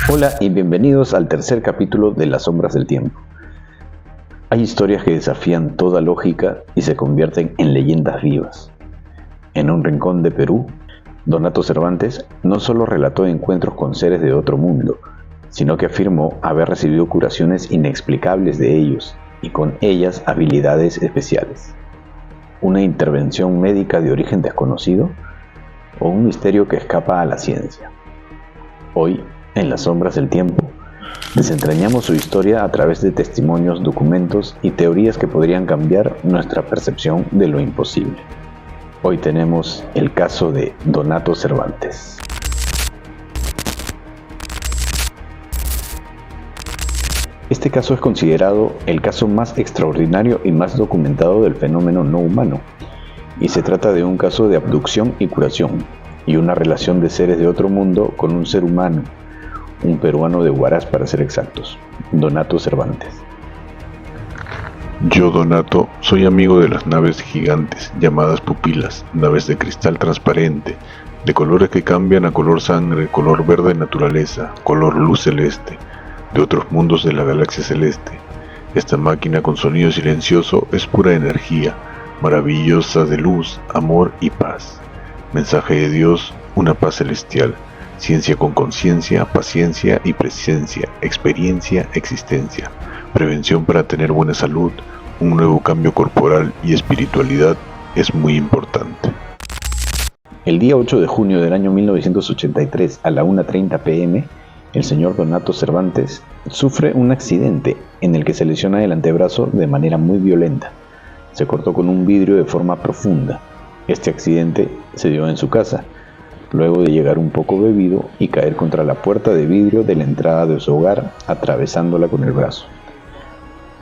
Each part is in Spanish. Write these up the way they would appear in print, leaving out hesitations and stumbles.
Hola y bienvenidos al tercer capítulo de Las Sombras del Tiempo. Hay historias que desafían toda lógica y se convierten en leyendas vivas. En un rincón de Perú, Donato Cervantes no solo relató encuentros con seres de otro mundo, sino que afirmó haber recibido curaciones inexplicables de ellos y con ellas habilidades especiales. ¿Una intervención médica de origen desconocido o un misterio que escapa a la ciencia? Hoy, en Las Sombras del Tiempo, desentrañamos su historia a través de testimonios, documentos y teorías que podrían cambiar nuestra percepción de lo imposible. Hoy tenemos el caso de Donato Cervantes. Este caso es considerado el caso más extraordinario y más documentado del fenómeno no humano, y se trata de un caso de abducción y curación, y una relación de seres de otro mundo con un ser humano, un peruano de Huaraz para ser exactos, Donato Cervantes. Yo, Donato, soy amigo de las naves gigantes, llamadas pupilas, naves de cristal transparente, de colores que cambian a color sangre, color verde naturaleza, color luz celeste, de otros mundos de la galaxia celeste. Esta máquina con sonido silencioso es pura energía, maravillosa de luz, amor y paz. Mensaje de Dios, una paz celestial. Ciencia con conciencia, paciencia y presencia, experiencia, existencia, prevención para tener buena salud, un nuevo cambio corporal y espiritualidad es muy importante. El día 8 de junio del año 1983 a la 1:30 p.m., el señor Donato Cervantes sufre un accidente en el que se lesiona el antebrazo de manera muy violenta. Se cortó con un vidrio de forma profunda. Este accidente se dio en su casa, luego de llegar un poco bebido y caer contra la puerta de vidrio de la entrada de su hogar, atravesándola con el brazo.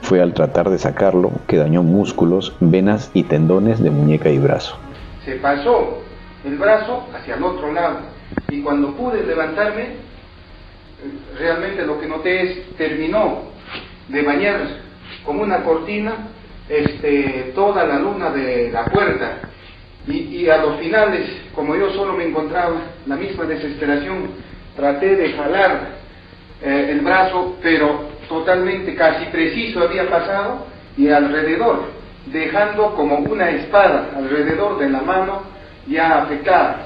Fue al tratar de sacarlo que dañó músculos, venas y tendones de muñeca y brazo. Se pasó el brazo hacia el otro lado y cuando pude levantarme, realmente lo que noté es terminó de bañar como una cortina toda la luna de la puerta. Y a los finales, como yo solo me encontraba, la misma desesperación, traté de jalar el brazo, pero totalmente casi preciso había pasado, y alrededor, dejando como una espada alrededor de la mano ya afectada.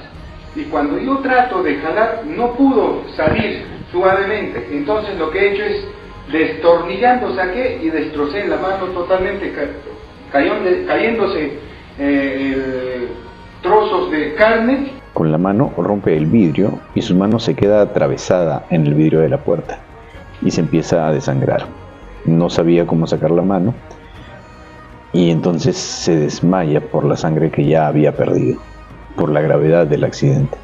Y cuando yo trato de jalar, no pudo salir suavemente. Entonces lo que he hecho es, destornillando saqué y destrocé la mano totalmente, cayéndose trozos de carne. Con la mano rompe el vidrio y su mano se queda atravesada en el vidrio de la puerta y se empieza a desangrar. No sabía cómo sacar la mano y entonces se desmaya por la sangre que ya había perdido, por la gravedad del accidente.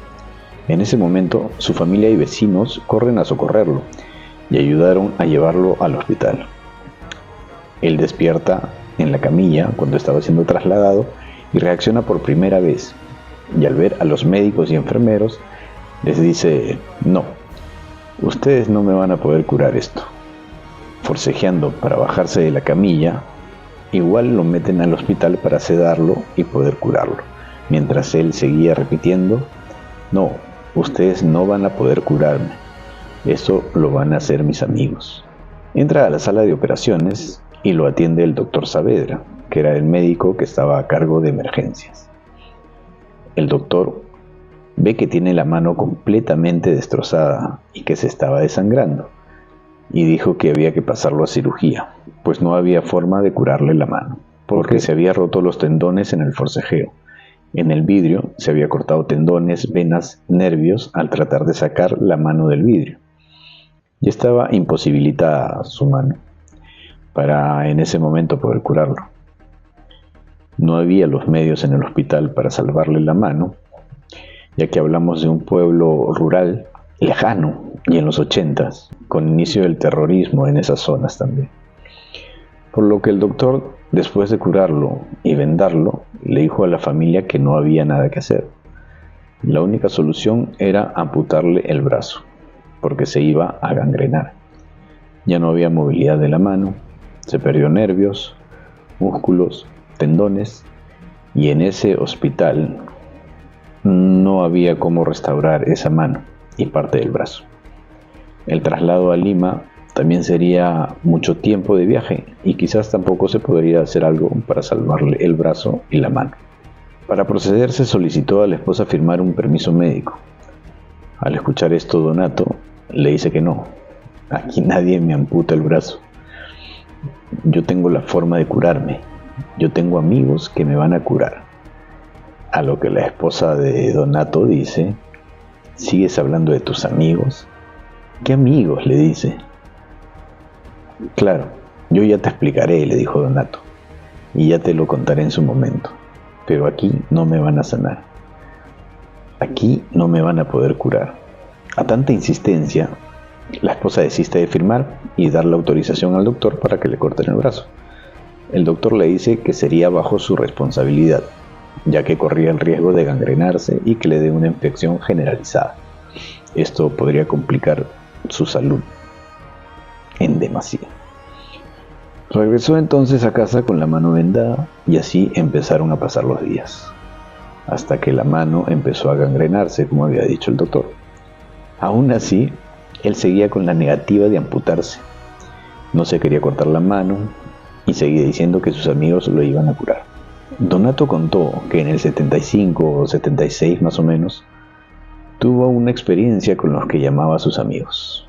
En ese momento su familia y vecinos corren a socorrerlo y ayudaron a llevarlo al hospital. Él despierta en la camilla cuando estaba siendo trasladado y reacciona por primera vez, y al ver a los médicos y enfermeros les dice: no, ustedes no me van a poder curar esto. Forcejeando para bajarse de la camilla, igual lo meten al hospital para sedarlo y poder curarlo, mientras él seguía repitiendo: no, ustedes no van a poder curarme, eso lo van a hacer mis amigos. Entra a la sala de operaciones y lo atiende el doctor Saavedra, que era el médico que estaba a cargo de emergencias. El doctor ve que tiene la mano completamente destrozada y que se estaba desangrando, y dijo que había que pasarlo a cirugía, pues no había forma de curarle la mano, porque se había roto los tendones en el forcejeo. En el vidrio se había cortado tendones, venas, nervios al tratar de sacar la mano del vidrio, y estaba imposibilitada su mano para en ese momento poder curarlo. No había los medios en el hospital para salvarle la mano, ya que hablamos de un pueblo rural lejano y en los 80s, con inicio del terrorismo en esas zonas también. Por lo que el doctor, después de curarlo y vendarlo, le dijo a la familia que no había nada que hacer. La única solución era amputarle el brazo, porque se iba a gangrenar. Ya no había movilidad de la mano, se perdió nervios, músculos, tendones, y en ese hospital no había cómo restaurar esa mano y parte del brazo. El traslado a Lima también sería mucho tiempo de viaje y quizás tampoco se podría hacer algo para salvarle el brazo y la mano. Para proceder se solicitó a la esposa firmar un permiso médico. Al escuchar esto, Donato le dice que no, aquí nadie me amputa el brazo. Yo tengo la forma de curarme, yo tengo amigos que me van a curar. A lo que la esposa de Donato dice: ¿sigues hablando de tus amigos? ¿Qué amigos?, le dice. Claro, yo ya te explicaré, le dijo Donato, y ya te lo contaré en su momento, pero aquí no me van a sanar. Aquí no me van a poder curar. A tanta insistencia, la esposa desiste de firmar y dar la autorización al doctor para que le corten el brazo. El doctor le dice que sería bajo su responsabilidad, ya que corría el riesgo de gangrenarse y que le dé una infección generalizada. Esto podría complicar su salud en demasía. Regresó entonces a casa con la mano vendada y así empezaron a pasar los días, hasta que la mano empezó a gangrenarse, como había dicho el doctor. Aún así, él seguía con la negativa de amputarse. No se quería cortar la mano y seguía diciendo que sus amigos lo iban a curar. Donato contó que en el 75 o 76 más o menos, tuvo una experiencia con los que llamaba a sus amigos.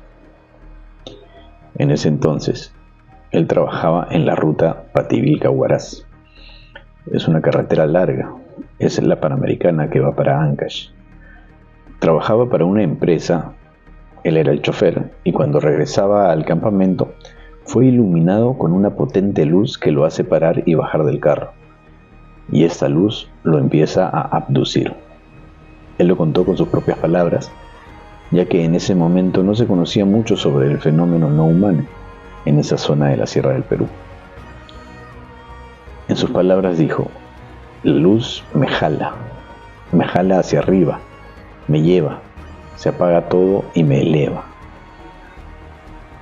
En ese entonces, él trabajaba en la ruta Pativilca-Huaraz. Es una carretera larga, es la Panamericana que va para Ancash. Trabajaba para una empresa, él era el chofer, y cuando regresaba al campamento, fue iluminado con una potente luz que lo hace parar y bajar del carro. Y esta luz lo empieza a abducir. Él lo contó con sus propias palabras, ya que en ese momento no se conocía mucho sobre el fenómeno no humano en esa zona de la Sierra del Perú. En sus palabras dijo: la luz me jala hacia arriba, me lleva, se apaga todo y me eleva.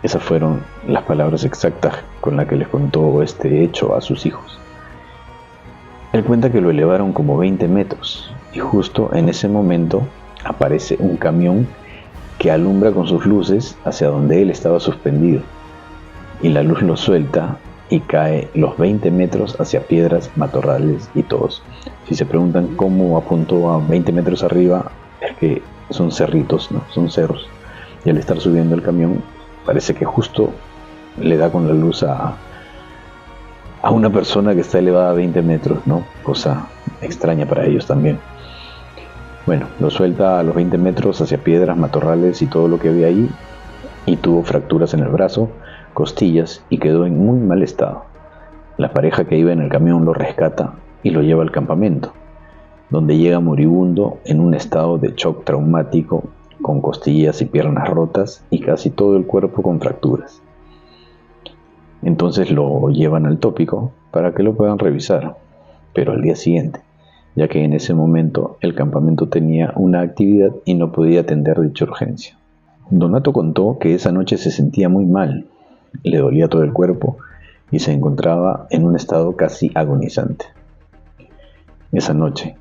Esas fueron las palabras exactas con las que les contó este hecho a sus hijos. Él cuenta que lo elevaron como 20 metros y justo en ese momento aparece un camión que alumbra con sus luces hacia donde él estaba suspendido, y la luz lo suelta y cae los 20 metros hacia piedras, matorrales y todos. Si se preguntan cómo apuntó a 20 metros arriba, es que son cerritos, ¿no? Son cerros, y al estar subiendo el camión parece que justo le da con la luz a una persona que está elevada a 20 metros, ¿no? Cosa extraña para ellos también. Bueno, lo suelta a los 20 metros hacia piedras, matorrales y todo lo que había ahí, y tuvo fracturas en el brazo, costillas, y quedó en muy mal estado. La pareja que iba en el camión lo rescata y lo lleva al campamento, donde llega moribundo en un estado de shock traumático, con costillas y piernas rotas y casi todo el cuerpo con fracturas. Entonces lo llevan al tópico para que lo puedan revisar, pero al día siguiente, ya que en ese momento el campamento tenía una actividad y no podía atender dicha urgencia. Donato contó que esa noche se sentía muy mal, le dolía todo el cuerpo y se encontraba en un estado casi agonizante. Esa noche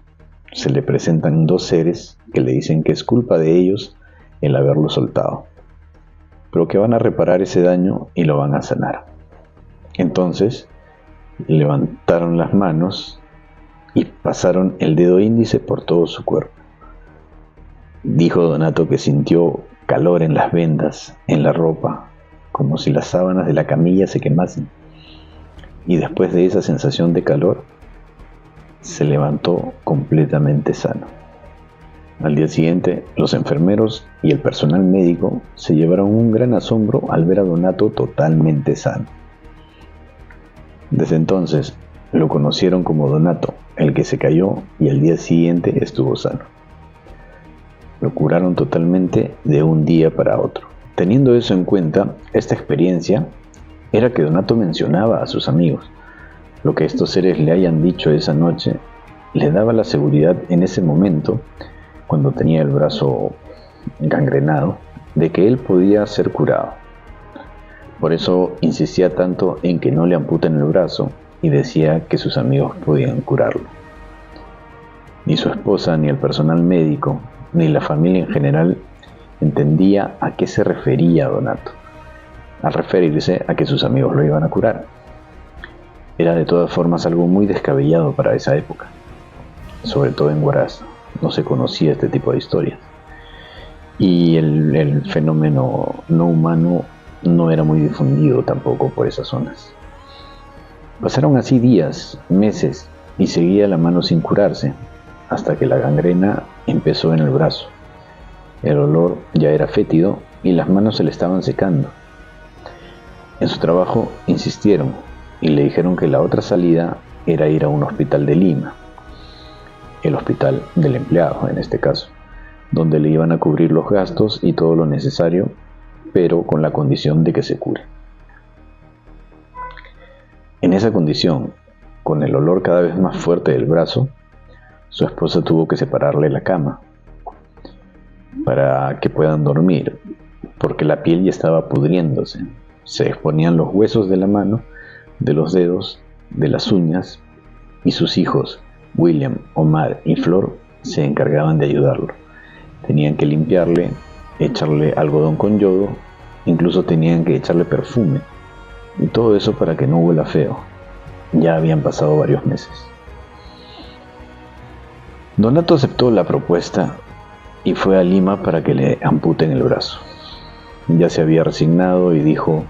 se le presentan dos seres que le dicen que es culpa de ellos el haberlo soltado, pero que van a reparar ese daño y lo van a sanar. Entonces levantaron las manos y pasaron el dedo índice por todo su cuerpo. Dijo Donato que sintió calor en las vendas, en la ropa, como si las sábanas de la camilla se quemasen. Y después de esa sensación de calor, se levantó completamente sano. Al día siguiente, los enfermeros y el personal médico se llevaron un gran asombro al ver a Donato totalmente sano. Desde entonces, lo conocieron como Donato, el que se cayó y al día siguiente estuvo sano. Lo curaron totalmente de un día para otro. Teniendo eso en cuenta, esta experiencia era que Donato mencionaba a sus amigos. Lo que estos seres le hayan dicho esa noche le daba la seguridad en ese momento, cuando tenía el brazo gangrenado, de que él podía ser curado. Por eso insistía tanto en que no le amputen el brazo y decía que sus amigos podían curarlo. Ni su esposa, ni el personal médico, ni la familia en general entendía a qué se refería Donato, al referirse a que sus amigos lo iban a curar. Era de todas formas algo muy descabellado para esa época. Sobre todo en Huaraz no se conocía este tipo de historias. Y el fenómeno no humano no era muy difundido tampoco por esas zonas. Pasaron así días, meses, y seguía la mano sin curarse, hasta que la gangrena empezó en el brazo. El olor ya era fétido y las manos se le estaban secando. En su trabajo insistieron y le dijeron que la otra salida era ir a un hospital de Lima, el hospital del empleado en este caso, donde le iban a cubrir los gastos y todo lo necesario, pero con la condición de que se cure. En esa condición, con el olor cada vez más fuerte del brazo, su esposa tuvo que separarle la cama para que puedan dormir, porque la piel ya estaba pudriéndose. Se exponían los huesos de la mano, de los dedos, de las uñas, y sus hijos, William, Omar y Flor, se encargaban de ayudarlo. Tenían que limpiarle, echarle algodón con yodo, incluso tenían que echarle perfume, y todo eso para que no huela feo. Ya habían pasado varios meses. Donato aceptó la propuesta y fue a Lima para que le amputen el brazo. Ya se había resignado y dijo: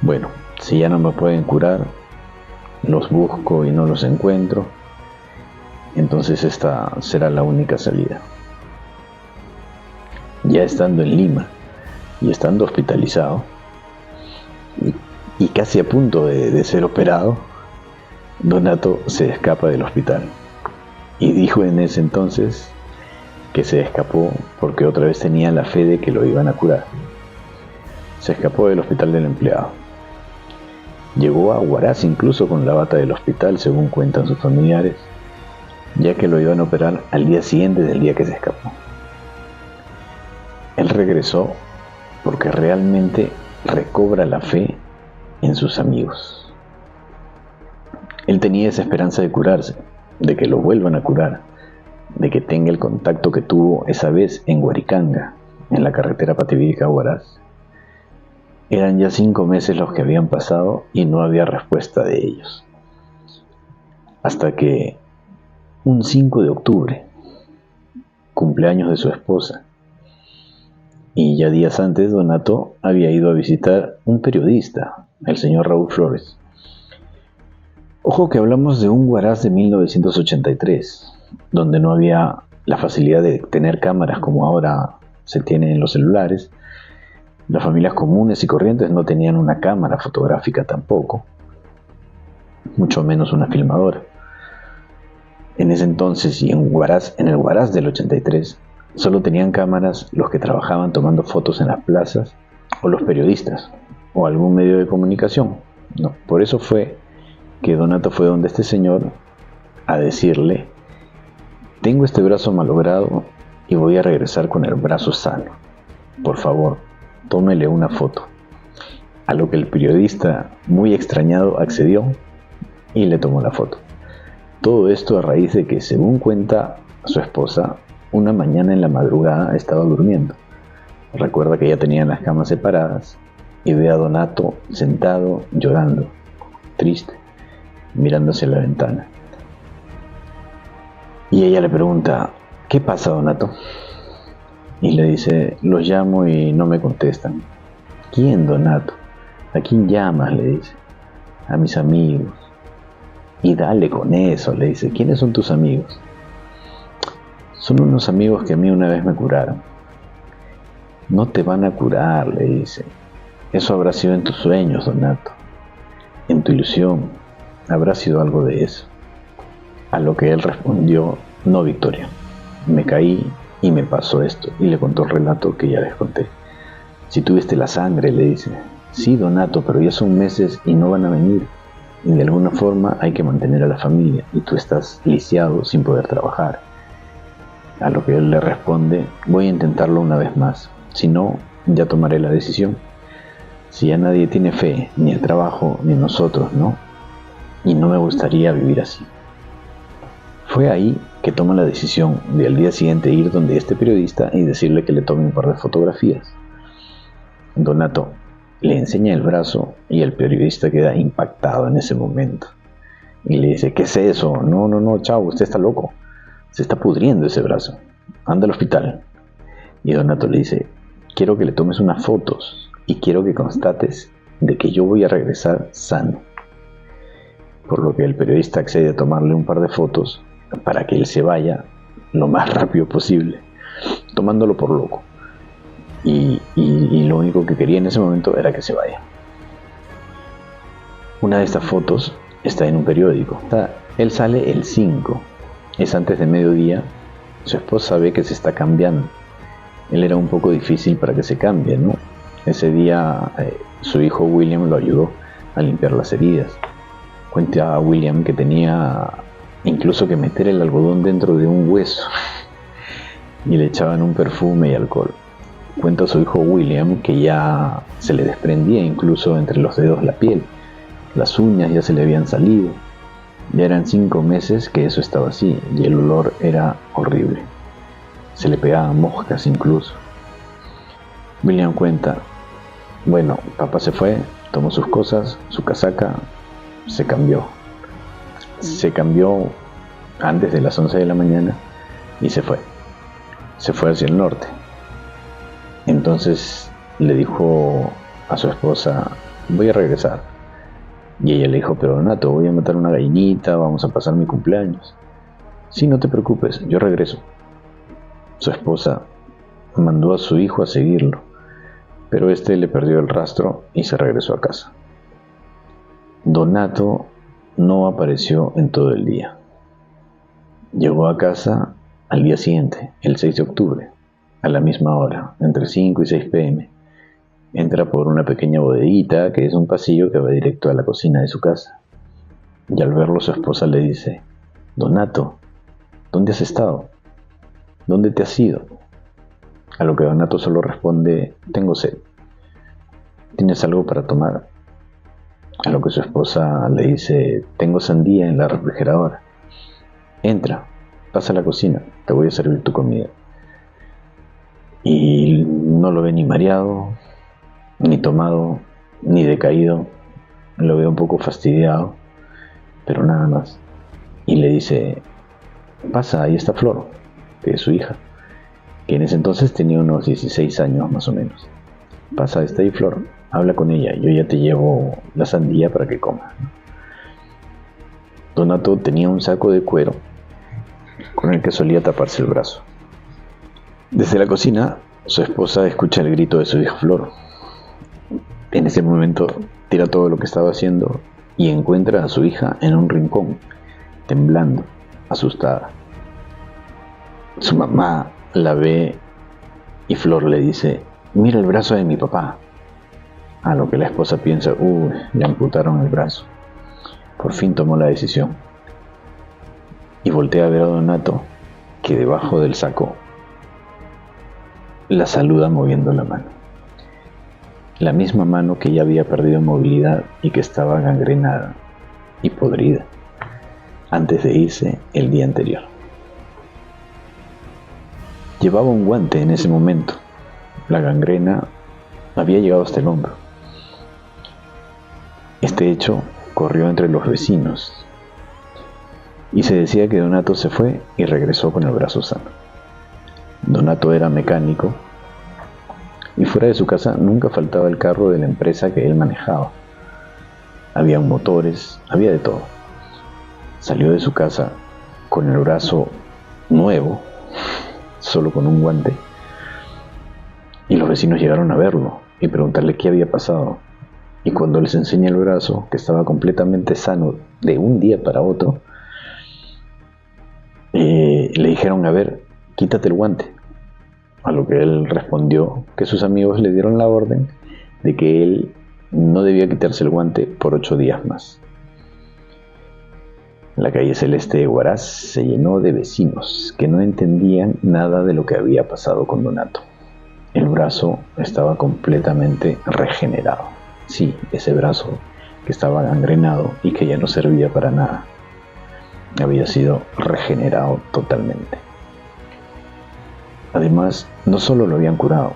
bueno, si ya no me pueden curar, los busco y no los encuentro, entonces esta será la única salida. Ya estando en Lima y estando hospitalizado y casi a punto de ser operado, Donato se escapa del hospital y dijo en ese entonces que se escapó porque otra vez tenía la fe de que lo iban a curar. Se escapó del hospital del empleado. Llegó a Huaraz incluso con la bata del hospital, según cuentan sus familiares, ya que lo iban a operar al día siguiente del día que se escapó. Él regresó porque realmente recobra la fe en sus amigos. Él tenía esa esperanza de curarse, de que lo vuelvan a curar, de que tenga el contacto que tuvo esa vez en Huaricanga, en la carretera Pativilca-Huaraz. Eran ya 5 meses los que habían pasado y no había respuesta de ellos. Hasta que un 5 de octubre, cumpleaños de su esposa, y ya días antes Donato había ido a visitar un periodista, el señor Raúl Flores. Ojo que hablamos de un Huaraz de 1983, donde no había la facilidad de tener cámaras como ahora se tiene en los celulares. Las familias comunes y corrientes no tenían una cámara fotográfica tampoco, mucho menos una filmadora. En ese entonces y en el Huaraz del 83, solo tenían cámaras los que trabajaban tomando fotos en las plazas, o los periodistas, o algún medio de comunicación. No, por eso fue que Donato fue donde este señor a decirle: tengo este brazo malogrado y voy a regresar con el brazo sano. Por favor, tómele una foto. A lo que el periodista, muy extrañado, accedió y le tomó la foto. Todo esto a raíz de que, según cuenta su esposa, una mañana en la madrugada estaba durmiendo. Recuerda que ya tenían las camas separadas y ve a Donato sentado, llorando, triste, mirando hacia la ventana. Y ella le pregunta: ¿qué pasa, Donato? Y le dice: los llamo y no me contestan. ¿Quién, Donato? ¿A quién llamas?, le dice. A mis amigos. Y dale con eso, le dice. ¿Quiénes son tus amigos? Son unos amigos que a mí una vez me curaron. No te van a curar, le dice. Eso habrá sido en tus sueños, Donato. En tu ilusión habrá sido algo de eso. A lo que él respondió: no, Victoria, me caí y me pasó esto. Y le contó el relato que ya les conté. Si tuviste la sangre, le dice. Sí, Donato, pero ya son meses y no van a venir. Y de alguna forma hay que mantener a la familia. Y tú estás lisiado sin poder trabajar. A lo que él le responde: voy a intentarlo una vez más. Si no, ya tomaré la decisión. Si ya nadie tiene fe, ni el trabajo, ni nosotros, ¿no? Y no me gustaría vivir así. Fue ahí que toma la decisión de al día siguiente ir donde este periodista y decirle que le tome un par de fotografías. Donato le enseña el brazo y el periodista queda impactado en ese momento. Y le dice, ¿qué es eso? No, chavo, usted está loco. Se está pudriendo ese brazo. Anda al hospital. Y Donato le dice, quiero que le tomes unas fotos y quiero que constates de que yo voy a regresar sano. Por lo que el periodista accede a tomarle un par de fotos para que él se vaya lo más rápido posible, tomándolo por loco. Y lo único que quería en ese momento era que se vaya. Una de estas fotos está en un periódico. Él sale el 5, es antes de mediodía. Su esposa ve que se está cambiando. Él era un poco difícil para que se cambie, ¿no? Ese día su hijo William lo ayudó a limpiar las heridas. Cuenta a William que tenía incluso que meter el algodón dentro de un hueso y le echaban un perfume y alcohol. Cuenta a su hijo William que ya se le desprendía incluso entre los dedos la piel. Las uñas ya se le habían salido. Ya eran 5 meses que eso estaba así y el olor era horrible. Se le pegaban moscas incluso. William cuenta, bueno, papá se fue, tomó sus cosas, su casaca, se cambió. Se cambió antes de las 11 de la mañana y se fue. Se fue hacia el norte. Entonces le dijo a su esposa, voy a regresar. Y ella le dijo, pero Donato, voy a matar una gallinita, vamos a pasar mi cumpleaños. Sí, no te preocupes, yo regreso. Su esposa mandó a su hijo a seguirlo, pero este le perdió el rastro y se regresó a casa. Donato no apareció en todo el día. Llegó a casa al día siguiente, el 6 de octubre, a la misma hora, entre 5 y 6 p.m. Entra por una pequeña bodeguita que es un pasillo que va directo a la cocina de su casa. Y al verlo su esposa le dice, Donato, ¿dónde has estado? ¿Dónde te has ido? A lo que Donato solo responde, tengo sed. ¿Tienes algo para tomar? A lo que su esposa le dice, tengo sandía en la refrigeradora. Entra, pasa a la cocina, te voy a servir tu comida. Y no lo ve ni mareado, ni tomado, ni decaído. Lo ve un poco fastidiado, pero nada más. Y le dice, pasa, ahí está Flor, que es su hija, que en ese entonces tenía unos 16 años más o menos. Pasa, está ahí Flor, habla con ella, yo ya te llevo la sandía para que comas. Donato tenía un saco de cuero con el que solía taparse el brazo. Desde la cocina, su esposa escucha el grito de su hija Flor. En ese momento tira todo lo que estaba haciendo y encuentra a su hija en un rincón, temblando, asustada. Su mamá la ve y Flor le dice, mira el brazo de mi papá. A lo que la esposa piensa, le amputaron el brazo. Por fin tomó la decisión. Y voltea a ver a Donato, que debajo del saco la saluda moviendo la mano. La misma mano que ya había perdido movilidad y que estaba gangrenada y podrida antes de irse el día anterior. Llevaba un guante en ese momento. La gangrena había llegado hasta el hombro. Este hecho corrió entre los vecinos y se decía que Donato se fue y regresó con el brazo sano. Donato era mecánico y fuera de su casa nunca faltaba el carro de la empresa que él manejaba. Había motores, había de todo. Salió de su casa con el brazo nuevo, solo con un guante, y los vecinos llegaron a verlo y preguntarle qué había pasado. Y cuando les enseña el brazo, que estaba completamente sano de un día para otro, le dijeron, a ver, quítate el guante. A lo que él respondió que sus amigos le dieron la orden de que él no debía quitarse el guante por 8 días más. La calle Celeste de Huaraz se llenó de vecinos que no entendían nada de lo que había pasado con Donato. El brazo estaba completamente regenerado. Sí, ese brazo que estaba gangrenado y que ya no servía para nada. había sido regenerado totalmente. Además, no solo lo habían curado,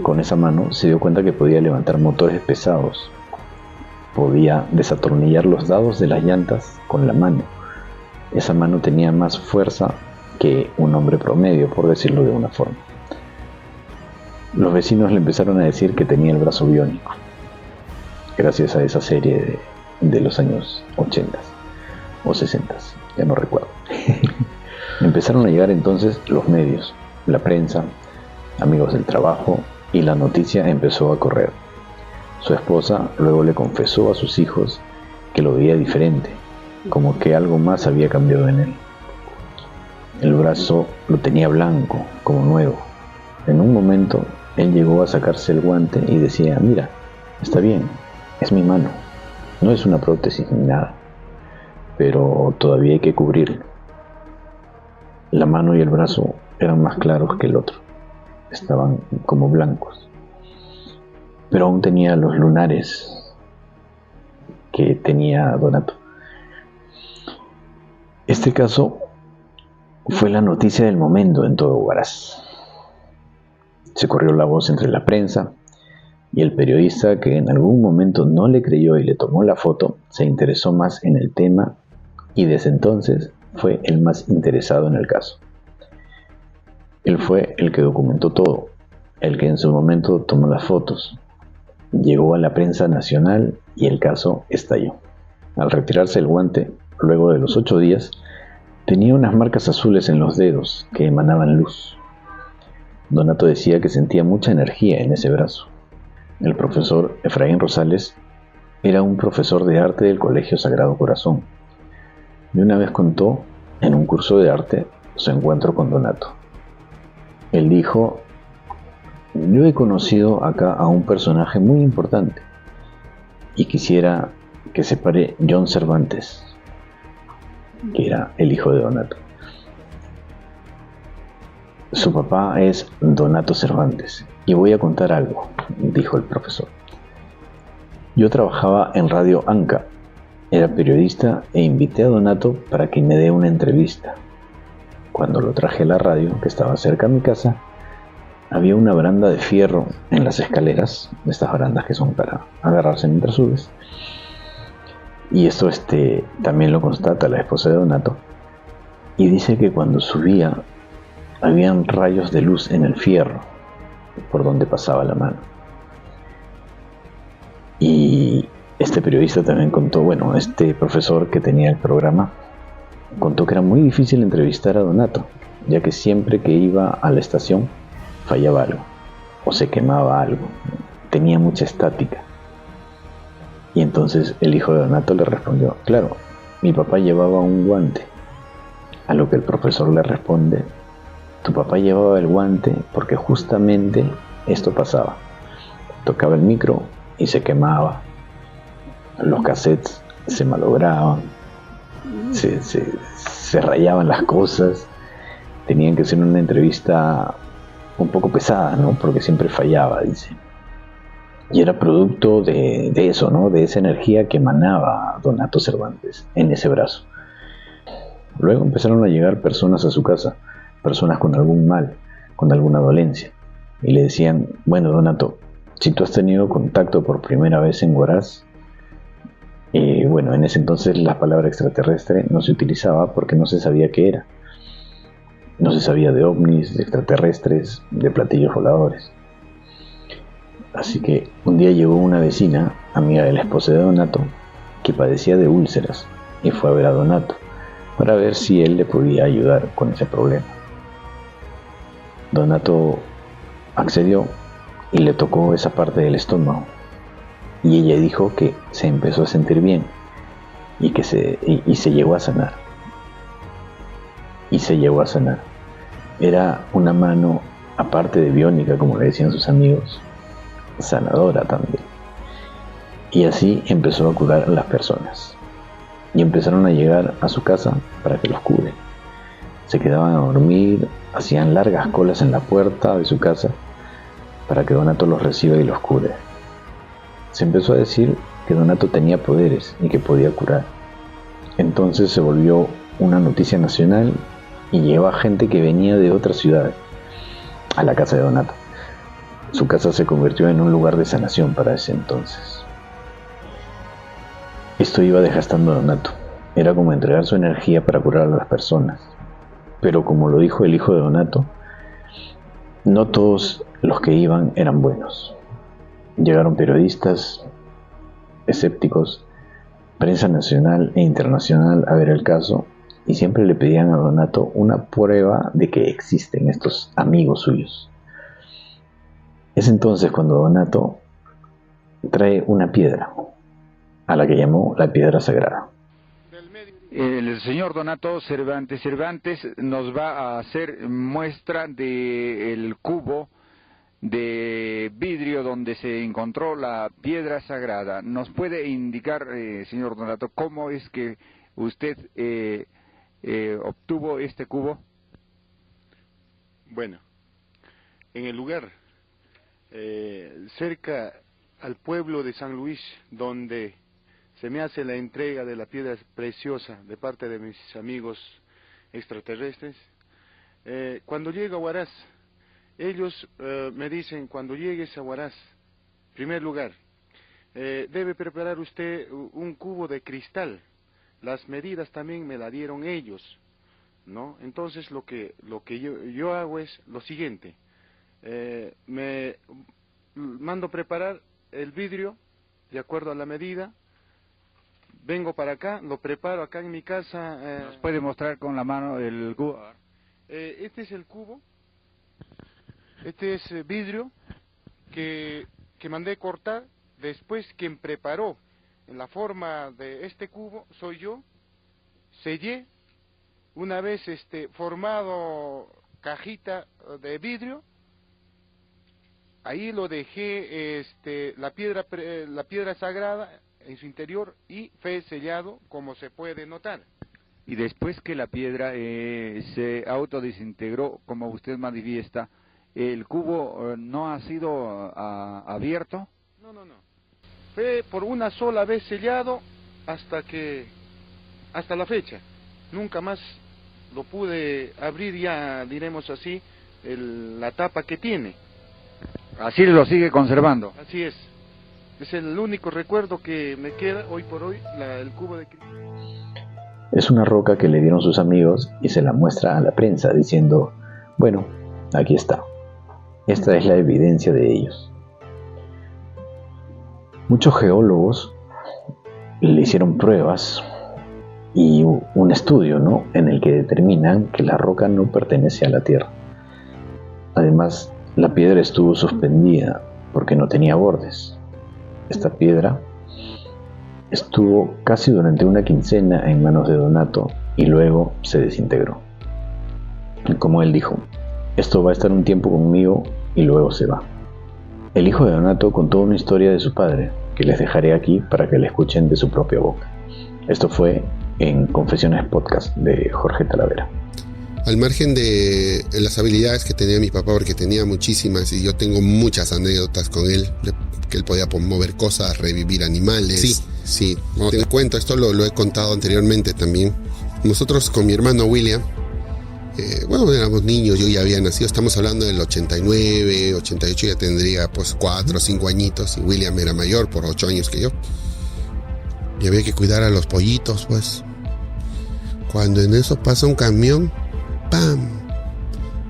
con esa mano se dio cuenta que podía levantar motores pesados, podía desatornillar los dados de las llantas con la mano. Esa mano tenía más fuerza que un hombre promedio, por decirlo de una forma. Los vecinos le empezaron a decir que tenía el brazo biónico, gracias a esa serie de los años 80 o 60, ya no recuerdo. Empezaron a llegar entonces los medios, la prensa, amigos del trabajo, y la noticia empezó a correr. Su esposa luego le confesó a sus hijos que lo veía diferente, como que algo más había cambiado en él. El brazo lo tenía blanco, como nuevo. En un momento, él llegó a sacarse el guante y decía: mira, está bien, es mi mano, no es una prótesis ni nada, pero todavía hay que cubrirlo. La mano y el brazo eran más claros que el otro, estaban como blancos, pero aún tenía los lunares que tenía Donato. Este caso fue la noticia del momento en todo Huaraz. Se corrió la voz entre la prensa, y el periodista, que en algún momento no le creyó y le tomó la foto, se interesó más en el tema y desde entonces fue el más interesado en el caso. Él fue el que documentó todo, el que en su momento tomó las fotos. Llegó a la prensa nacional y el caso estalló. Al retirarse el guante, luego de los 8 días, tenía unas marcas azules en los dedos que emanaban luz. Donato decía que sentía mucha energía en ese brazo. El profesor Efraín Rosales era un profesor de arte del Colegio Sagrado Corazón, y una vez contó en un curso de arte su encuentro con Donato. Él dijo: yo he conocido acá a un personaje muy importante y quisiera que se pare John Cervantes, que era el hijo de Donato. Su papá es Donato Cervantes, y voy a contar algo, dijo el profesor. Yo trabajaba en Radio Anca, era periodista e invité a Donato para que me dé una entrevista. Cuando lo traje a la radio, que estaba cerca de mi casa, había una baranda de fierro en las escaleras, estas barandas que son para agarrarse mientras subes. Y esto también lo constata la esposa de Donato, y dice que cuando subía habían rayos de luz en el fierro por donde pasaba la mano. Y este periodista también contó, este profesor que tenía el programa contó que era muy difícil entrevistar a Donato, ya que siempre que iba a la estación fallaba algo o se quemaba algo, tenía mucha estática. Y entonces el hijo de Donato le respondió: claro, mi papá llevaba un guante. A lo que el profesor le responde: tu papá llevaba el guante porque justamente esto pasaba. Tocaba el micro y se quemaba, los cassettes se malograban, se rayaban las cosas, tenían que ser una entrevista un poco pesada, ¿no? Porque siempre fallaba, dice. Y era producto de eso, ¿no? De esa energía que emanaba Donato Cervantes en ese brazo. Luego empezaron a llegar personas a su casa, personas con algún mal, con alguna dolencia, y le decían: bueno, Donato, si tú has tenido contacto por primera vez en Huaraz, en ese entonces la palabra extraterrestre no se utilizaba porque no se sabía qué era. No se sabía de ovnis, de extraterrestres, de platillos voladores. Así que un día llegó una vecina, amiga de la esposa de Donato, que padecía de úlceras, y fue a ver a Donato para ver si él le podía ayudar con ese problema. Donato accedió y le tocó esa parte del estómago, y ella dijo que se empezó a sentir bien y que se llegó a sanar. Era una mano, aparte de biónica, como le decían sus amigos, sanadora también. Y así empezó a curar a las personas, y empezaron a llegar a su casa para que los cure. Se quedaban a dormir, hacían largas colas en la puerta de su casa para que Donato los reciba y los cure. Se empezó a decir que Donato tenía poderes y que podía curar. Entonces se volvió una noticia nacional y llevó a gente que venía de otras ciudades a la casa de Donato. Su casa se convirtió en un lugar de sanación para ese entonces. Esto iba desgastando a Donato. Era como entregar su energía para curar a las personas. Pero como lo dijo el hijo de Donato, no todos los que iban eran buenos. Llegaron periodistas, escépticos, prensa nacional e internacional a ver el caso y siempre le pedían a Donato una prueba de que existen estos amigos suyos. Es entonces cuando Donato trae una piedra, a la que llamó la piedra sagrada. El señor Donato Cervantes nos va a hacer muestra del cubo de vidrio donde se encontró la piedra sagrada. ¿Nos puede indicar, señor Donato, cómo es que usted obtuvo este cubo? Bueno, en el lugar cerca al pueblo de San Luis, donde se me hace la entrega de la piedra preciosa de parte de mis amigos extraterrestres, cuando llego a Huaraz, ellos me dicen, cuando llegues a Huaraz, en primer lugar, debe preparar usted un cubo de cristal. Las medidas también me la dieron ellos, ¿no? Entonces lo que yo hago es lo siguiente, me mando preparar el vidrio de acuerdo a la medida, vengo para acá, lo preparo acá en mi casa. ¿Nos puede mostrar con la mano el cubo? Este es el cubo. Este es vidrio que mandé cortar. Después quien preparó en la forma de este cubo soy yo. Sellé. Una vez formado cajita de vidrio, ahí lo dejé la piedra sagrada en su interior y fue sellado, como se puede notar. Y después que la piedra se autodesintegró, como usted manifiesta, ¿el cubo no ha sido abierto? No. Fue por una sola vez sellado hasta la fecha. Nunca más lo pude abrir, ya diremos así, la tapa que tiene. Así lo sigue conservando. Así es. Es el único recuerdo que me queda hoy por hoy, el cubo de cristal. Es una roca que le dieron sus amigos y se la muestra a la prensa diciendo, bueno, aquí está. Esta es la evidencia de ellos. Muchos geólogos le hicieron pruebas y un estudio, ¿no?, en el que determinan que la roca no pertenece a la Tierra. Además, la piedra estuvo suspendida porque no tenía bordes. Esta piedra estuvo casi durante una quincena en manos de Donato y luego se desintegró. Como él dijo, esto va a estar un tiempo conmigo y luego se va. El hijo de Donato contó una historia de su padre, que les dejaré aquí para que la escuchen de su propia boca. Esto fue en Confesiones Podcast de Jorge Talavera. Al margen de las habilidades que tenía mi papá, porque tenía muchísimas y yo tengo muchas anécdotas con él, que él podía mover cosas, revivir animales. Sí, no te cuento, esto lo he contado anteriormente también. Nosotros con mi hermano William, éramos niños, yo ya había nacido, estamos hablando del 89, 88, ya tendría pues 4 o 5 añitos, y William era mayor por 8 años que yo. Y había que cuidar a los pollitos, pues. Cuando en eso pasa un camión, ¡pam!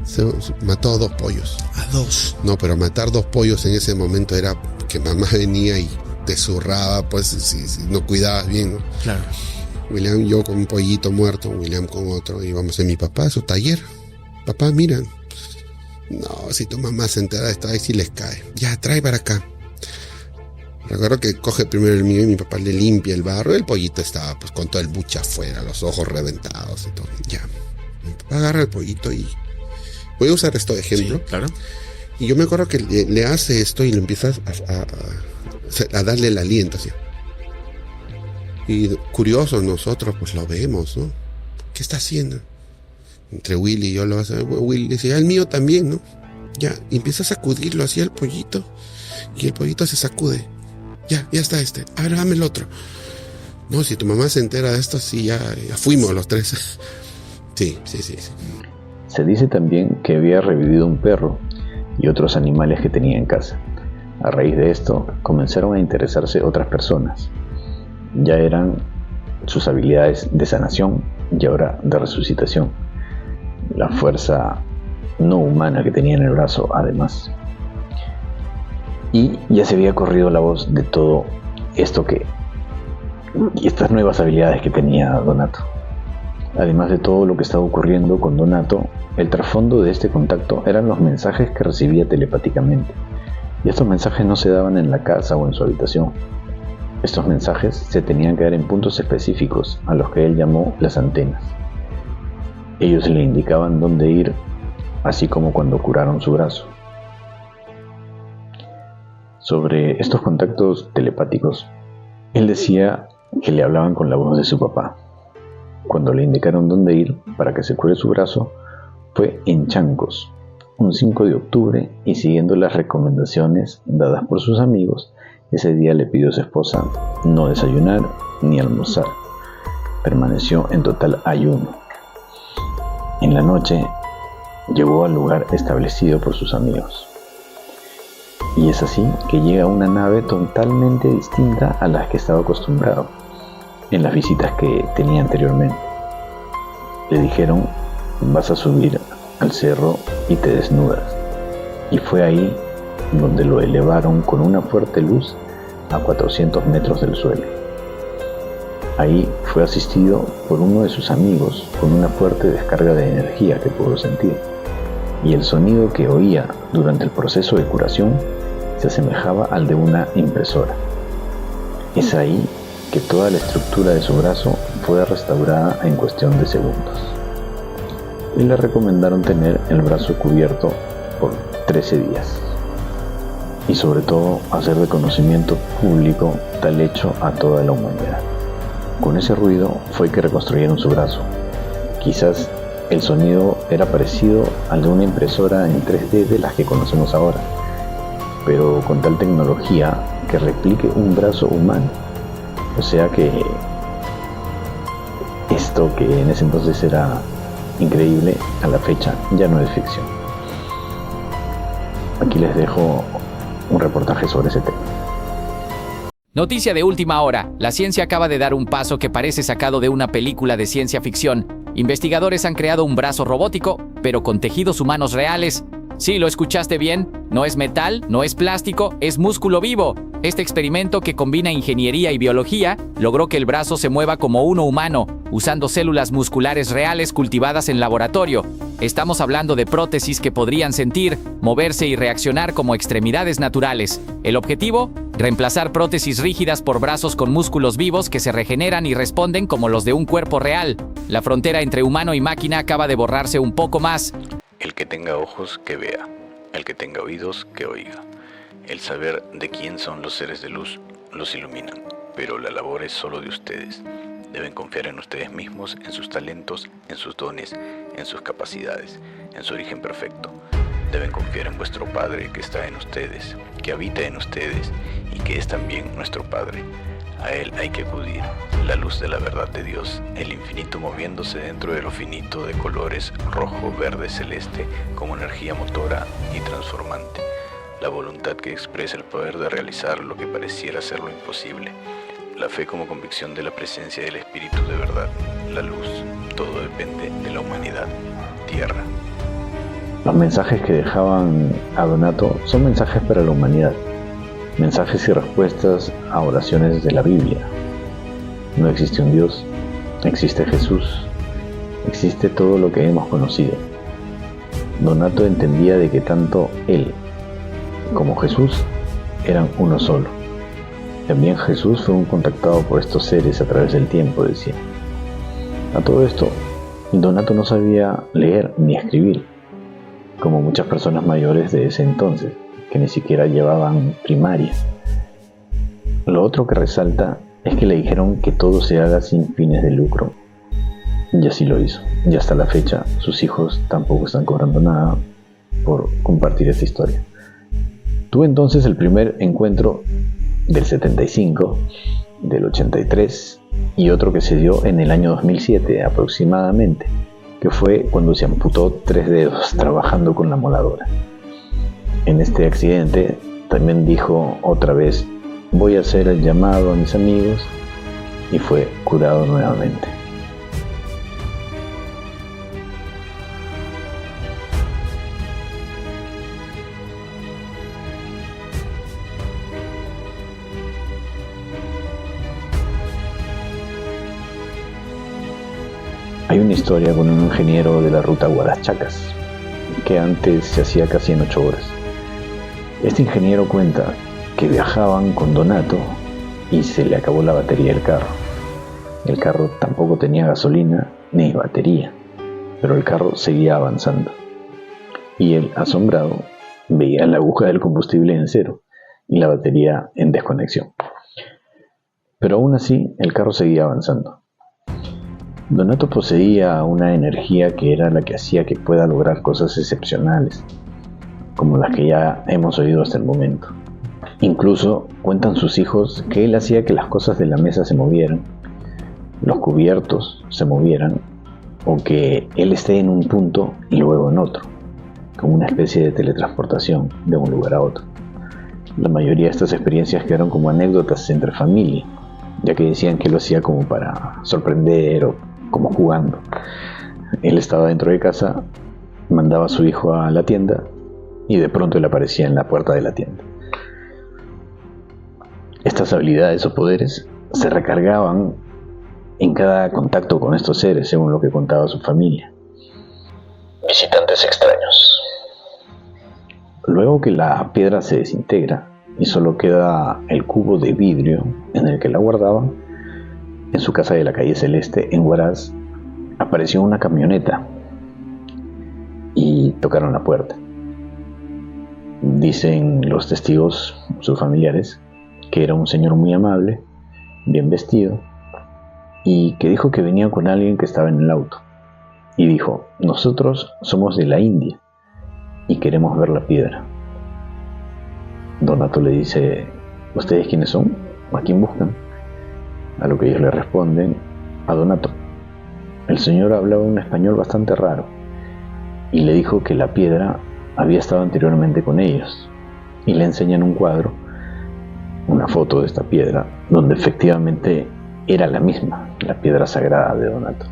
Se mató a 2 pollos. ¿A 2? No, pero matar 2 pollos en ese momento era que mamá venía y te zurraba, pues, si no cuidabas bien, ¿no? Claro. William, yo con un pollito muerto, William con otro, íbamos en mi papá a su taller. Papá, mira, no, si tu mamá se entera de esta vez, si les cae. Ya, trae para acá. Recuerdo que coge primero el mío y mi papá le limpia el barro. El pollito estaba pues con todo el buche afuera, los ojos reventados y todo. Ya, mi papá agarra el pollito y... Voy a usar esto de ejemplo. Sí, claro. Y yo me acuerdo que le hace esto y le empiezas a darle el aliento así. Y curiosos nosotros pues lo vemos, ¿no? ¿Qué está haciendo? Entre Willy y yo lo hace. Willy dice, el mío también, ¿no? Ya, y empieza a sacudirlo así al pollito. Y el pollito se sacude. Ya está este. A ver, dame el otro. No, si tu mamá se entera de esto, sí, ya fuimos los tres. Sí. Se dice también que había revivido un perro y otros animales que tenía en casa. A raíz de esto, comenzaron a interesarse otras personas. Ya eran sus habilidades de sanación y ahora de resucitación. La fuerza no humana que tenía en el brazo, además. Y ya se había corrido la voz de todo esto y estas nuevas habilidades que tenía Donato. Además de todo lo que estaba ocurriendo con Donato, el trasfondo de este contacto eran los mensajes que recibía telepáticamente. Y estos mensajes no se daban en la casa o en su habitación. Estos mensajes se tenían que dar en puntos específicos, a los que él llamó las antenas. Ellos le indicaban dónde ir, así como cuando curaron su brazo. Sobre estos contactos telepáticos, él decía que le hablaban con la voz de su papá. Cuando le indicaron dónde ir para que se cure su brazo, fue en Chancos, un 5 de octubre, y siguiendo las recomendaciones dadas por sus amigos, ese día le pidió a su esposa no desayunar ni almorzar. Permaneció en total ayuno. En la noche llegó al lugar establecido por sus amigos. Y es así que llega a una nave totalmente distinta a las que estaba acostumbrado en las visitas que tenía anteriormente. Le dijeron: vas a subir al cerro y te desnudas. Y fue ahí donde lo elevaron con una fuerte luz a 400 metros del suelo. Ahí fue asistido por uno de sus amigos con una fuerte descarga de energía que pudo sentir. Y el sonido que oía durante el proceso de curación se asemejaba al de una impresora. Es ahí que toda la estructura de su brazo fue restaurada en cuestión de segundos. Y le recomendaron tener el brazo cubierto por 13 días. Y sobre todo hacer de conocimiento público tal hecho a toda la humanidad. Con ese ruido fue que reconstruyeron su brazo. Quizás el sonido era parecido al de una impresora en 3D de las que conocemos ahora, pero con tal tecnología que replique un brazo humano. O sea que esto, que en ese entonces era increíble, a la fecha ya no es ficción. Aquí les dejo un reportaje sobre ese tema. Noticia de última hora. La ciencia acaba de dar un paso que parece sacado de una película de ciencia ficción. Investigadores han creado un brazo robótico, pero con tejidos humanos reales. Sí, lo escuchaste bien. No es metal, no es plástico, es músculo vivo. Este experimento, que combina ingeniería y biología, logró que el brazo se mueva como uno humano, usando células musculares reales cultivadas en laboratorio. Estamos hablando de prótesis que podrían sentir, moverse y reaccionar como extremidades naturales. El objetivo: reemplazar prótesis rígidas por brazos con músculos vivos que se regeneran y responden como los de un cuerpo real. La frontera entre humano y máquina acaba de borrarse un poco más. El que tenga ojos, que vea. El que tenga oídos, que oiga. El saber de quién son los seres de luz los iluminan, pero la labor es solo de ustedes. Deben confiar en ustedes mismos, en sus talentos, en sus dones, en sus capacidades, en su origen perfecto. Deben confiar en vuestro Padre que está en ustedes, que habita en ustedes y que es también nuestro Padre. A Él hay que acudir, la luz de la verdad de Dios, el infinito moviéndose dentro de lo finito, de colores rojo, verde, celeste, como energía motora y transformante. La voluntad que expresa el poder de realizar lo que pareciera ser lo imposible. La fe como convicción de la presencia del Espíritu de verdad, la luz. Todo depende de la humanidad, tierra. Los mensajes que dejaban a Donato son mensajes para la humanidad. Mensajes y respuestas a oraciones de la Biblia. No existe un Dios, existe Jesús, existe todo lo que hemos conocido. Donato entendía de que tanto él como Jesús eran uno solo. También Jesús fue un contactado por estos seres a través del tiempo, decía. A todo esto, Donato no sabía leer ni escribir, como muchas personas mayores de ese entonces, que ni siquiera llevaban primaria. Lo otro que resalta es que le dijeron que todo se haga sin fines de lucro. Y así lo hizo. Y hasta la fecha, sus hijos tampoco están cobrando nada por compartir esta historia. Tuve entonces el primer encuentro del 75, del 83 y otro que se dio en el año 2007 aproximadamente, que fue cuando se amputó 3 dedos trabajando con la moladora. En este accidente también dijo otra vez: voy a hacer el llamado a mis amigos, y fue curado nuevamente. Hay una historia con un ingeniero de la ruta Guarachacas, que antes se hacía casi en 8 horas. Este ingeniero cuenta que viajaban con Donato y se le acabó la batería del carro. El carro tampoco tenía gasolina ni batería, pero el carro seguía avanzando. Y él, asombrado, veía la aguja del combustible en 0 y la batería en desconexión. Pero aún así, el carro seguía avanzando. Donato poseía una energía que era la que hacía que pueda lograr cosas excepcionales, como las que ya hemos oído hasta el momento. Incluso cuentan sus hijos que él hacía que las cosas de la mesa se movieran, los cubiertos se movieran, o que él esté en un punto y luego en otro, como una especie de teletransportación de un lugar a otro. La mayoría de estas experiencias quedaron como anécdotas entre familia, ya que decían que lo hacía como para sorprender o como jugando. Él estaba dentro de casa, mandaba a su hijo a la tienda y de pronto él aparecía en la puerta de la tienda. Estas habilidades o poderes se recargaban en cada contacto con estos seres, según lo que contaba su familia. Visitantes extraños. Luego que la piedra se desintegra y solo queda el cubo de vidrio en el que la guardaban, en su casa de la calle Celeste, en Huaraz, apareció una camioneta y tocaron la puerta. Dicen los testigos, sus familiares, que era un señor muy amable, bien vestido, y que dijo que venía con alguien que estaba en el auto. Y dijo: nosotros somos de la India y queremos ver la piedra. Donato le dice: ¿ustedes quiénes son? ¿A quién buscan? A lo que ellos le responden: a Donato. El señor hablaba un español bastante raro y le dijo que la piedra había estado anteriormente con ellos, y le enseñan un cuadro, una foto de esta piedra, donde efectivamente era la misma, la piedra sagrada de Donato.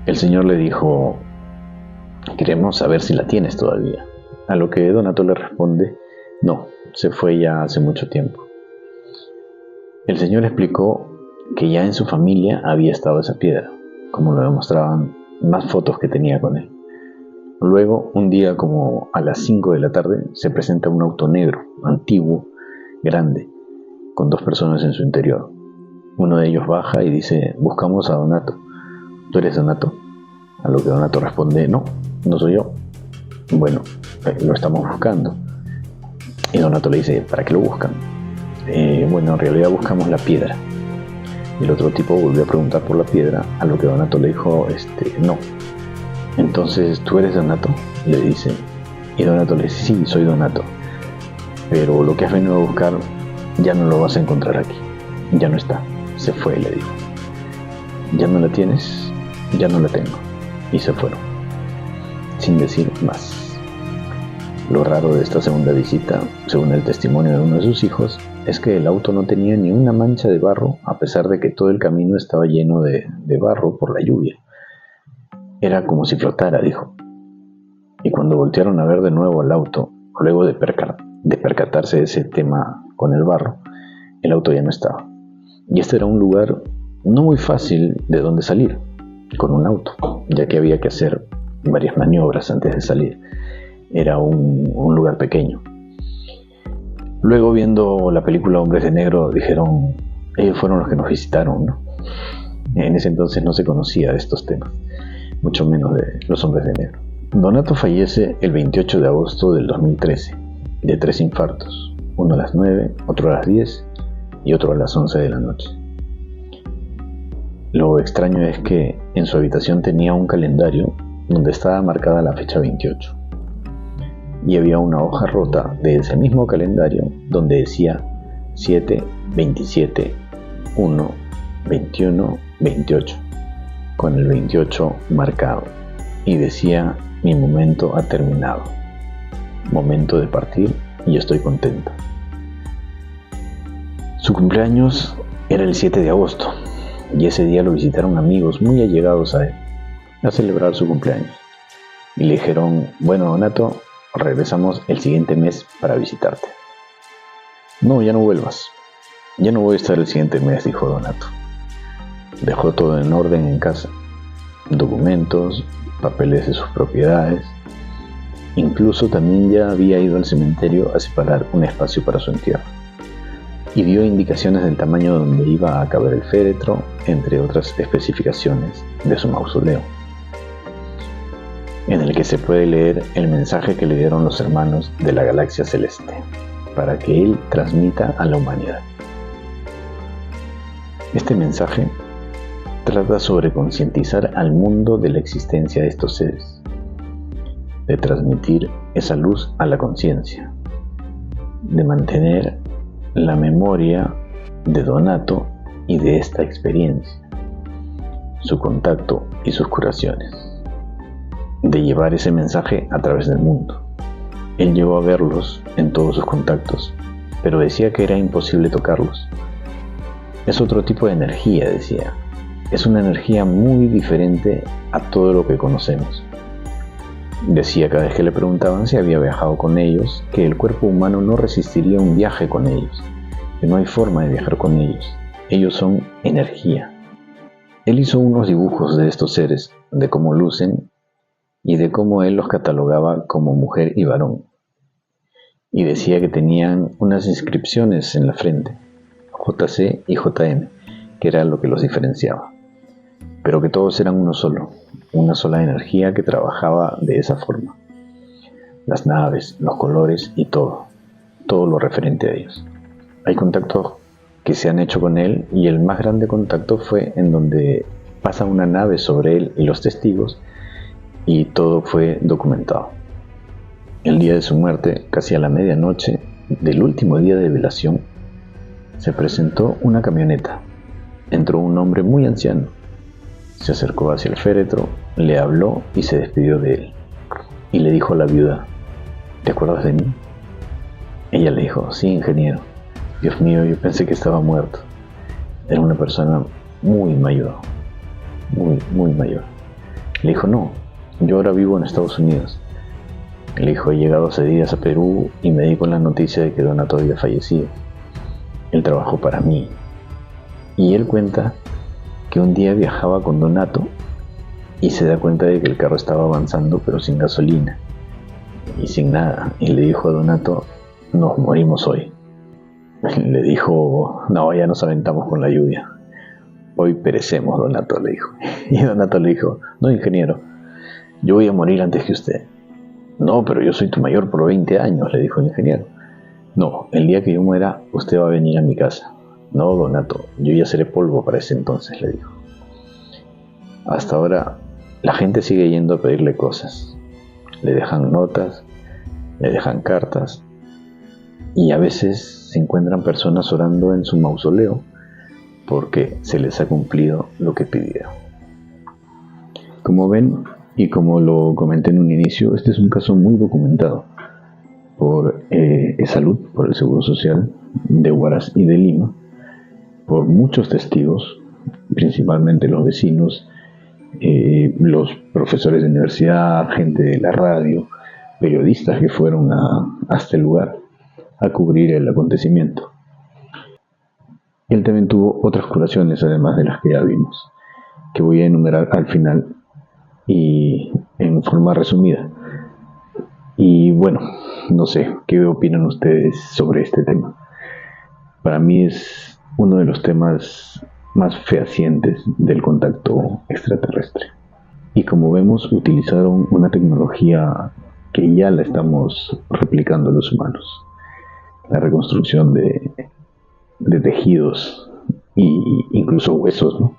El señor le dijo: queremos saber si la tienes todavía. A lo que Donato le responde: no, se fue ya hace mucho tiempo. El señor explicó que ya en su familia había estado esa piedra, como lo demostraban más fotos que tenía con él. Luego, un día como a las 5 de la tarde, se presenta un auto negro, antiguo, grande, con 2 personas en su interior. Uno de ellos baja y dice: buscamos a Donato. ¿Tú eres Donato? A lo que Donato responde: no, no soy yo. Bueno, lo estamos buscando. Y Donato le dice: ¿para qué lo buscan? Bueno, en realidad buscamos la piedra. Y el otro tipo volvió a preguntar por la piedra, a lo que Donato le dijo: no. Entonces, ¿tú eres Donato? Le dice. Y Donato le dice: sí, soy Donato. Pero lo que has venido a buscar ya no lo vas a encontrar aquí. Ya no está. Se fue, le dijo. ¿Ya no la tienes? Ya no la tengo. Y se fueron, sin decir más. Lo raro de esta segunda visita, según el testimonio de uno de sus hijos, es que el auto no tenía ni una mancha de barro, a pesar de que todo el camino estaba lleno de barro por la lluvia. Era como si flotara, dijo. Y cuando voltearon a ver de nuevo al auto, luego de percatarse de ese tema con el barro, el auto ya no estaba. Y este era un lugar no muy fácil de donde salir con un auto, ya que había que hacer varias maniobras antes de salir. Era un lugar pequeño. Luego, viendo la película Hombres de Negro, dijeron: ellos fueron los que nos visitaron, ¿no? En ese entonces no se conocía de estos temas, mucho menos de los Hombres de Negro. Donato fallece el 28 de agosto del 2013, de 3 infartos, uno a las 9, otro a las 10 y otro a las 11 de la noche. Lo extraño es que en su habitación tenía un calendario donde estaba marcada la fecha 28. Y había una hoja rota de ese mismo calendario donde decía 7, 27, 1 21-28, con el 28 marcado, y decía: mi momento ha terminado, momento de partir y estoy contento. Su cumpleaños era el 7 de agosto y ese día lo visitaron amigos muy allegados a él a celebrar su cumpleaños. Y le dijeron: bueno, Donato, regresamos el siguiente mes para visitarte. No, ya no vuelvas. Ya no voy a estar el siguiente mes, dijo Donato. Dejó todo en orden en casa. Documentos, papeles de sus propiedades. Incluso también ya había ido al cementerio a separar un espacio para su entierro. Y dio indicaciones del tamaño donde iba a caber el féretro, entre otras especificaciones de su mausoleo, en el que se puede leer el mensaje que le dieron los hermanos de la galaxia celeste, para que él transmita a la humanidad. Este mensaje trata sobre concientizar al mundo de la existencia de estos seres, de transmitir esa luz a la conciencia, de mantener la memoria de Donato y de esta experiencia, su contacto y sus curaciones, de llevar ese mensaje a través del mundo. Él llegó a verlos en todos sus contactos, pero decía que era imposible tocarlos. Es otro tipo de energía, decía. Es una energía muy diferente a todo lo que conocemos. Decía cada vez que le preguntaban si había viajado con ellos, que el cuerpo humano no resistiría un viaje con ellos, que no hay forma de viajar con ellos. Ellos son energía. Él hizo unos dibujos de estos seres, de cómo lucen y de cómo él los catalogaba como mujer y varón. Y decía que tenían unas inscripciones en la frente, JC y JM, que era lo que los diferenciaba, pero que todos eran uno solo, una sola energía que trabajaba de esa forma. Las naves, los colores y todo lo referente a ellos. Hay contactos que se han hecho con él y el más grande contacto fue en donde pasa una nave sobre él y los testigos y todo fue documentado. El día de su muerte, casi a la medianoche del último día de velación, se presentó una camioneta. Entró un hombre muy anciano. Se acercó hacia el féretro, le habló y se despidió de él. Y le dijo a la viuda: ¿te acuerdas de mí? Ella le dijo: sí, ingeniero. Dios mío, yo pensé que estaba muerto. Era una persona muy mayor. Muy mayor. Le dijo: no, yo ahora vivo en Estados Unidos. Le dijo: he llegado hace días a Perú y me di con la noticia de que Donato había fallecido. Él trabajó para mí. Y él cuenta que un día viajaba con Donato y se da cuenta de que el carro estaba avanzando pero sin gasolina y sin nada. Y le dijo a Donato: nos morimos hoy. Le dijo: no, ya nos aventamos con la lluvia. Hoy perecemos, Donato, le dijo. Y Donato le dijo: no, ingeniero, yo voy a morir antes que usted. No, pero yo soy tu mayor por 20 años, le dijo el ingeniero. No, el día que yo muera, usted va a venir a mi casa. No, Donato, yo ya seré polvo para ese entonces, le dijo. Hasta ahora, la gente sigue yendo a pedirle cosas. Le dejan notas, le dejan cartas, y a veces se encuentran personas orando en su mausoleo porque se les ha cumplido lo que pidieron. Como ven, y como lo comenté en un inicio, este es un caso muy documentado por Salud, por el Seguro Social de Huaraz y de Lima, por muchos testigos, principalmente los vecinos, los profesores de universidad, gente de la radio, periodistas que fueron hasta el lugar a cubrir el acontecimiento. Él también tuvo otras curaciones, además de las que ya vimos, que voy a enumerar al final y en forma resumida. Y bueno, no sé, ¿qué opinan ustedes sobre este tema? Para mí es uno de los temas más fehacientes del contacto extraterrestre. Y como vemos, utilizaron una tecnología que ya la estamos replicando los humanos. La reconstrucción de tejidos e incluso huesos, ¿no?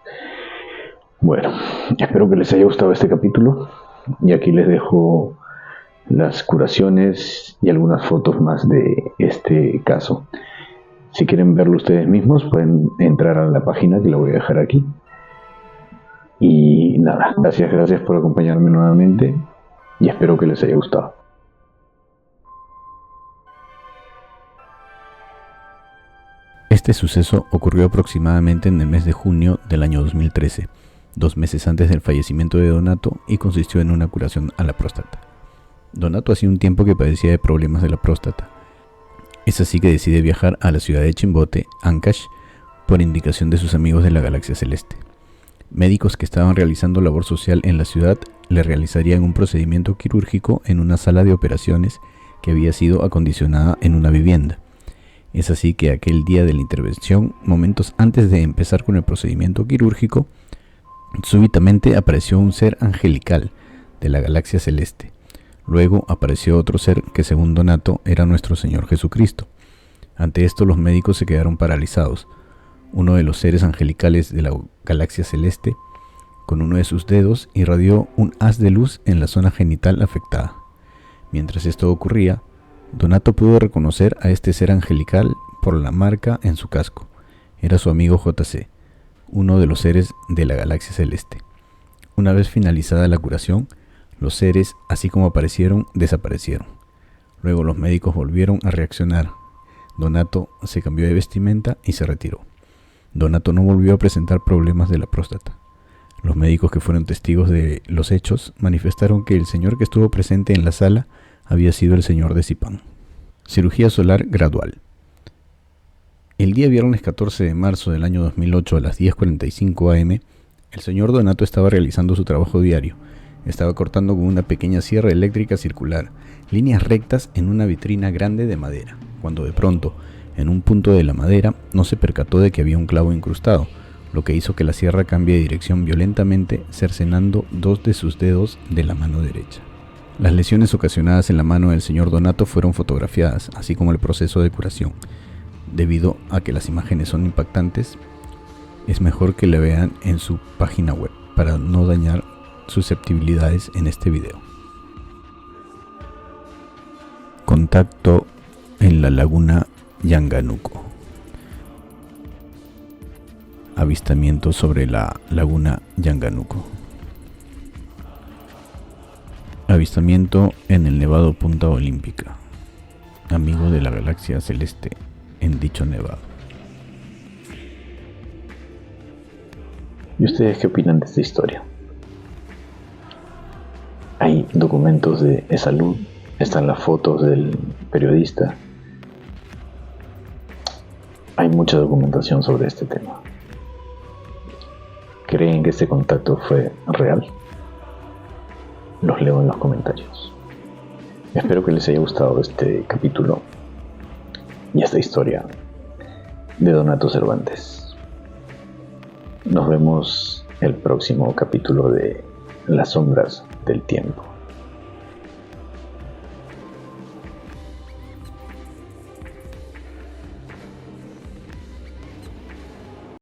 Bueno, espero que les haya gustado este capítulo y aquí les dejo las curaciones y algunas fotos más de este caso. Si quieren verlo ustedes mismos, pueden entrar a la página que la voy a dejar aquí. Y nada, gracias por acompañarme nuevamente y espero que les haya gustado. Este suceso ocurrió aproximadamente en el mes de junio del año 2013, 2 meses antes del fallecimiento de Donato, y consistió en una curación a la próstata. Donato hacía un tiempo que padecía de problemas de la próstata. Es así que decide viajar a la ciudad de Chimbote, Ancash, por indicación de sus amigos de la Galaxia Celeste. Médicos que estaban realizando labor social en la ciudad le realizarían un procedimiento quirúrgico en una sala de operaciones que había sido acondicionada en una vivienda. Es así que aquel día de la intervención, momentos antes de empezar con el procedimiento quirúrgico, súbitamente apareció un ser angelical de la Galaxia Celeste. Luego apareció otro ser que, según Donato, era nuestro Señor Jesucristo. Ante esto los médicos se quedaron paralizados. Uno de los seres angelicales de la Galaxia Celeste, con uno de sus dedos, irradió un haz de luz en la zona genital afectada. Mientras esto ocurría, Donato pudo reconocer a este ser angelical por la marca en su casco. Era su amigo JC, uno de los seres de la Galaxia Celeste. Una vez finalizada la curación, los seres, así como aparecieron, desaparecieron. Luego los médicos volvieron a reaccionar. Donato se cambió de vestimenta y se retiró. Donato no volvió a presentar problemas de la próstata. Los médicos que fueron testigos de los hechos manifestaron que el señor que estuvo presente en la sala había sido el señor de Zipán. Cirugía solar gradual. El día viernes 14 de marzo del año 2008 a las 10:45 am, el señor Donato estaba realizando su trabajo diario. Estaba cortando con una pequeña sierra eléctrica circular líneas rectas en una vitrina grande de madera, cuando de pronto, en un punto de la madera, no se percató de que había un clavo incrustado, lo que hizo que la sierra cambie de dirección violentamente, cercenando 2 de sus dedos de la mano derecha. Las lesiones ocasionadas en la mano del señor Donato fueron fotografiadas, así como el proceso de curación. Debido a que las imágenes son impactantes, es mejor que la vean en su página web para no dañar susceptibilidades en este video. Contacto en la laguna Yanganuco. Avistamiento sobre la laguna Yanganuco. Avistamiento en el nevado Punta Olímpica. Amigo de la Galaxia Celeste en dicho nevado. ¿Y ustedes qué opinan de esta historia? Hay documentos de salud, están las fotos del periodista. Hay mucha documentación sobre este tema. ¿Creen que este contacto fue real? Los leo en los comentarios. Espero que les haya gustado este capítulo y esta historia de Donato Cervantes. Nos vemos el próximo capítulo de Las sombras del tiempo.